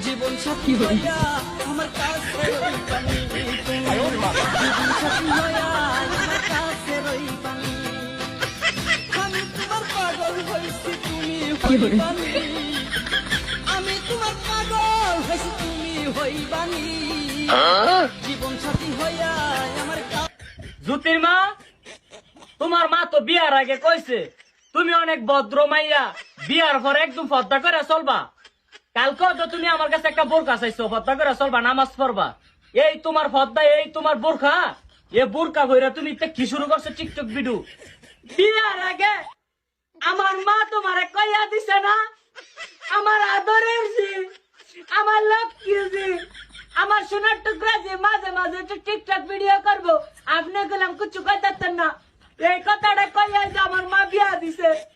জীবন সাথী হইয়া আমার কাছে রইবানি জীবন সাথী হইয়া আমার কাছে রইবানি আমি তোমার পাগল হইছি তুমি হইবানি আমি তোমার পাগল হইছি তুমি হইবানি জীবন সাথী হইয়া আমার জ্যোতির মা, তোমার মা তো বিয়ার আগে কইছে তুমি অনেক ভদ্র মাইয়া, বিয়ার পর একদম পর্দা করে চলবা। কালকে তো তুমি আমার কাছে একটা বোরখা চাইছো, পর্দা করে চলবা, নামাজ পড়বা। এই তোমার পর্দা, এই তোমার বোরখা, এ বোরখা কইরা তুমি কি শুরু করছো টিকটক ভিডিও। বিয়ার আগে আমার মা তোমারে কইয়া দিছে না, আমার আদরের জি, আমার লক্ষ্মী জি, আমার সোনার টুকরা যে মাঝে মাঝে একটু টিকটক ভিডিও করবো, আপনি গেলাম কিছু কইতেন না। এই কথাটা কইয়া যে আমার মা বিয়া দিছে।